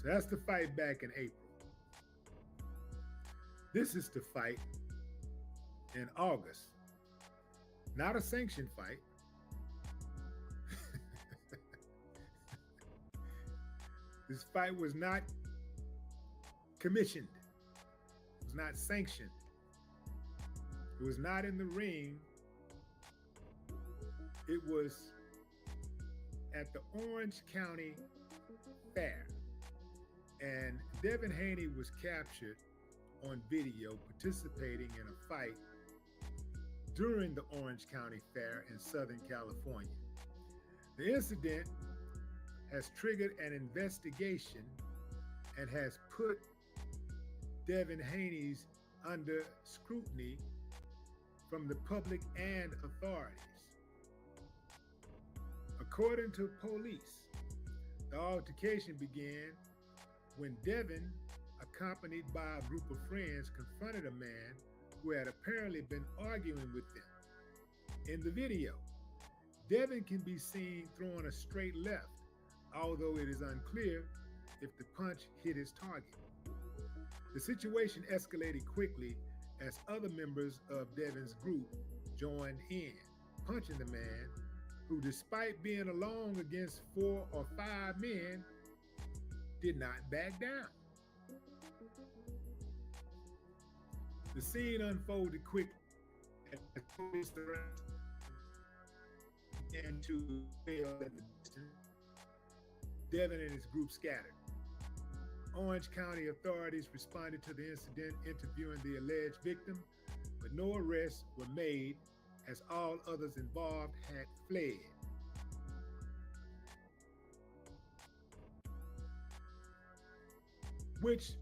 So that's the fight back in April. This is the fight in August. Not a sanctioned fight. This fight was not commissioned. It was not sanctioned. It was not in the ring. It was at the Orange County Fair. And Devin Haney was captured on video participating in a fight during the Orange County Fair in Southern California. The incident has triggered an investigation and has put Devin Haney's under scrutiny from the public and authorities. According to police, the altercation began when Devin, accompanied by a group of friends, confronted a man who had apparently been arguing with them. In the video, Devin can be seen throwing a straight left, although it is unclear if the punch hit his target. The situation escalated quickly as other members of Devin's group joined in, punching the man who, despite being alone against 4 or 5 men, did not back down. The scene unfolded quickly as police began to fail at the distance. Devin and his group scattered. Orange County authorities responded to the incident, interviewing the alleged victim, but no arrests were made as all others involved had fled. Which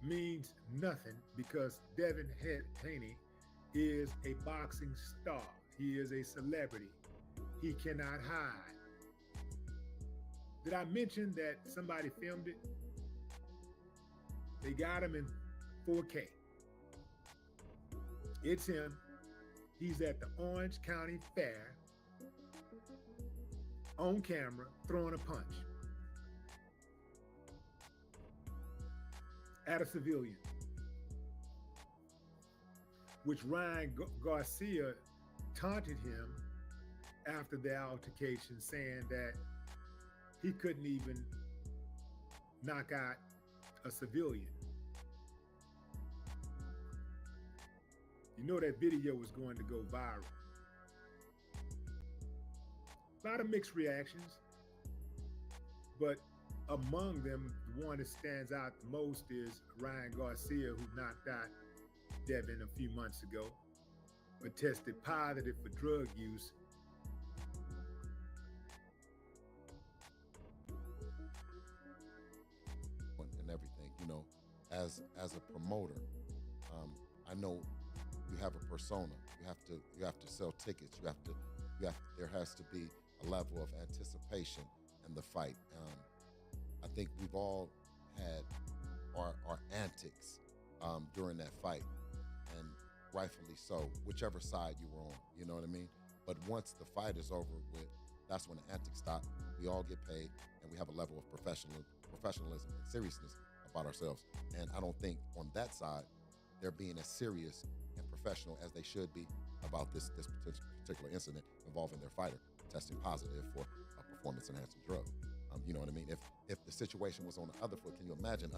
means nothing because Devin Haney is a boxing star. He is a celebrity. He cannot hide. Did I mention that somebody filmed it? They got him in 4K. It's him. He's at the Orange County Fair on camera throwing a punch at a civilian, which Ryan Garcia taunted him after the altercation, saying that he couldn't even knock out a civilian. You know that video was going to go viral. A lot of mixed reactions, but among them, the one that stands out the most is Ryan Garcia, who knocked out Devin a few months ago, but tested positive for drug use. And everything, you know, as a promoter, I know you have a persona. You have to sell tickets. There has to be a level of anticipation in the fight. I think we've all had our antics during that fight, and rightfully so, whichever side you were on, you know what I mean? But once the fight is over with, that's when the antics stop. We all get paid, and we have a level of professionalism and seriousness about ourselves. And I don't think on that side, they're being as serious and professional as they should be about this particular incident involving their fighter testing positive for a performance-enhancing drug. You know what I mean? If the situation was on the other foot, can you imagine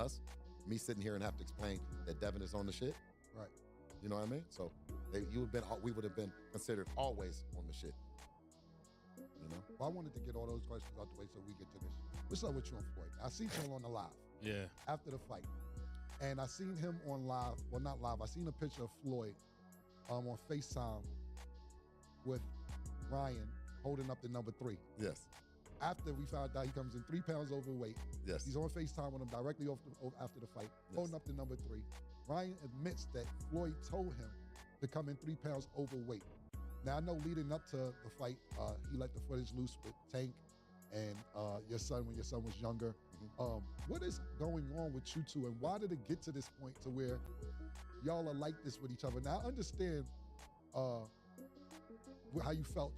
me sitting here and have to explain that Devin is on the shit? Right. You know what I mean? So we would have been considered always on the shit. You know? Well, I wanted to get all those questions out the way so we get to this. What's up with you and Floyd? I seen him on the live. Yeah. After the fight. And I seen him on live, well, not live, I seen a picture of Floyd on FaceTime with Ryan holding up the number 3. Yes. After we found out he comes in 3 pounds overweight. Yes. He's on FaceTime with him directly after the fight, holding up the number 3. Ryan admits that Floyd told him to come in 3 pounds overweight. Now, I know leading up to the fight, he let the footage loose with Tank and your son when your son was younger. Mm-hmm. What is going on with you two, and why did it get to this point to where y'all are like this with each other? Now, I understand how you felt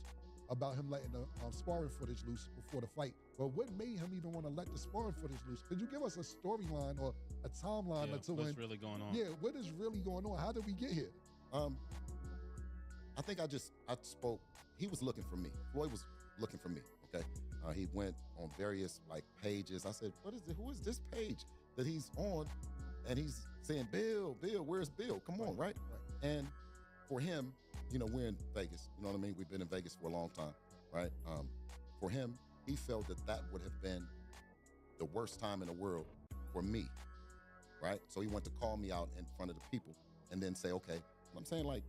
about him letting the sparring footage loose before the fight, But what made him even want to let the sparring footage loose? Could you give us a storyline or a timeline to what's really going on? Yeah, what is really going on? How did we get here? I think I spoke. He was looking for me. Floyd was looking for me. Okay, he went on various like pages. I said, "What is it? Who is this page that he's on?" And he's saying, "Bill, where's Bill? Come on, right?" And for him, we're in Vegas. You know what I mean? We've been in Vegas for a long time, right? For him, he felt that would have been the worst time in the world for me, right? So he went to call me out in front of the people and then say, "Okay," I'm saying like,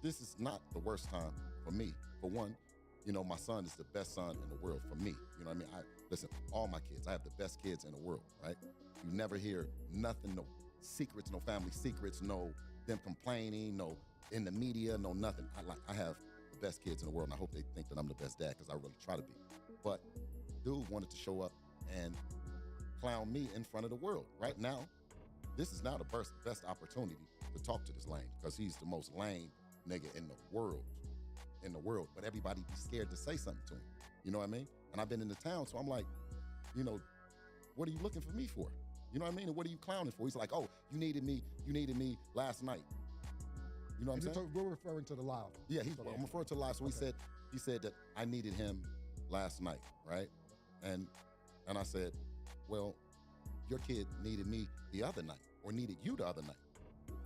this is not the worst time for me. For one, my son is the best son in the world for me. You know what I mean? Listen, all my kids, I have the best kids in the world, right? You never hear nothing, no secrets, no family secrets, no them complaining, no in the media, no nothing. I have the best kids in the world, and I hope they think that I'm the best dad, because I really try to be. But dude wanted to show up and clown me in front of the world. Right now, this is now the best opportunity to talk to this lame, because he's the most lame nigga in the world. But everybody be scared to say something to him. You know what I mean? And I've been in the town, so I'm like, what are you looking for me for? You know what I mean? And what are you clowning for? He's like, "Oh, you needed me last night." You know what I'm saying? We're referring to the live. Yeah, I'm referring to the live. So okay. he said that I needed him last night, right? And I said, "Well, your kid needed me the other night, or needed you the other night,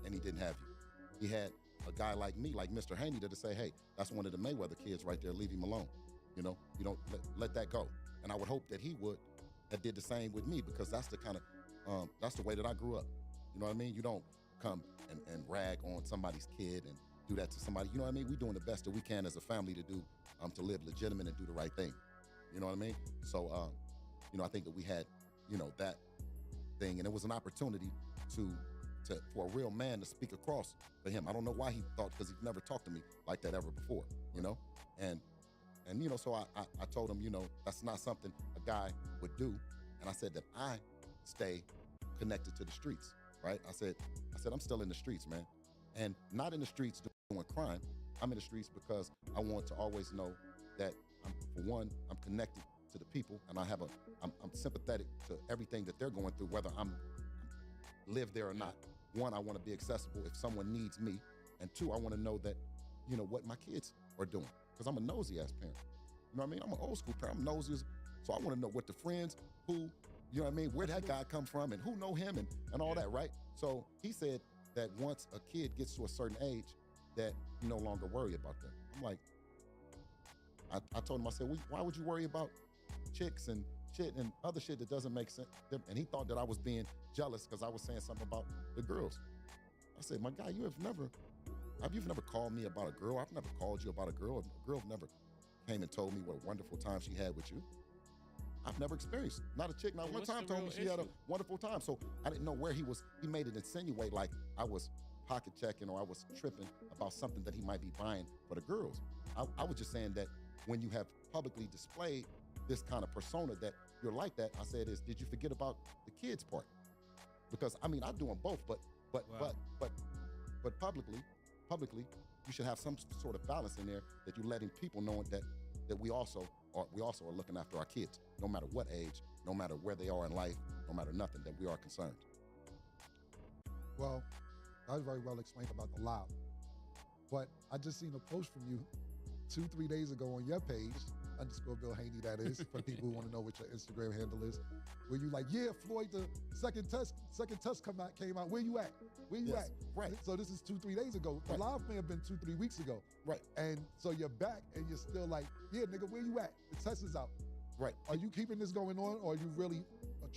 and he didn't have you. He had a guy like me, like Mr. Haney, to say, hey, that's one of the Mayweather kids right there, leave him alone. You don't let that go." And I would hope that he would have did the same with me, because that's the kind of, that's the way that I grew up. You know what I mean? You don't come and rag on somebody's kid and do that to somebody. You know what I mean? We're doing the best that we can as a family to do, to live legitimate and do the right thing. You know what I mean? So, I think that we had, that thing, and it was an opportunity for a real man to speak across for him. I don't know why he thought, because he's never talked to me like that ever before, and so I told him, that's not something a guy would do. And I said that I stay connected to the streets, right? I said I'm still in the streets, man, and not in the streets doing crime. I'm in the streets because I want to always know that I'm connected to the people, and I'm sympathetic to everything that they're going through, whether I'm live there or not. One, I want to be accessible if someone needs me, and two, I want to know that, what my kids are doing, because I'm a nosy ass parent. You know what I mean? I'm an old school parent. I'm nosy, so I want to know what the friends who, where that guy come from, and who know him, and all that, right? So he said that once a kid gets to a certain age, that you no longer worry about them. I'm like, I told him, I said, why would you worry about chicks and shit and other shit that doesn't make sense? And he thought that I was being jealous because I was saying something about the girls. I said, my guy, you've never called me about a girl. I've never called you about a girl. A girl never came and told me what a wonderful time she had with you. I've never experienced. Not a chick, not one time told me she had a wonderful time. So I didn't know where he made it insinuate like I was pocket checking or I was tripping about something that he might be buying for the girls. I was just saying that when you have publicly displayed this kind of persona that you're like that, I said, did you forget about the kids part? Because I do them both, but publicly, you should have some sort of balance in there, that you're letting people know that we also are looking after our kids, no matter what age, no matter where they are in life, no matter nothing, that we are concerned. Well, that was very well explained about the live. But I just seen a post from you 2-3 days ago on your page, _Bill Haney, that is, for people who want to know what your Instagram handle is, where you like, yeah, Floyd, the second test came out. Where you at? Where you at? Right. So this is 2-3 days ago. The live may have been 2-3 weeks ago. Right. And so you're back and you're still like, yeah, nigga, where you at? The test is out. Right. Are you keeping this going on, or are you really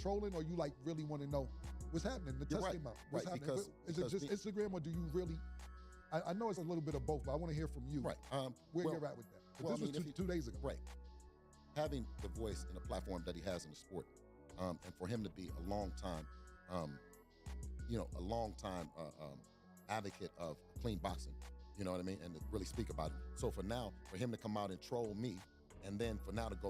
trolling, or you like really want to know what's happening? The test came out. What's happening? Is it just Instagram, or do you really? I know it's a little bit of both, but I want to hear from you. Right. Where you're at with that. This was 2 days ago. Right. Having the voice and the platform that he has in the sport, and for him to be a long time advocate of clean boxing, you know what I mean, and to really speak about it. So for him to come out and troll me, and then for now to go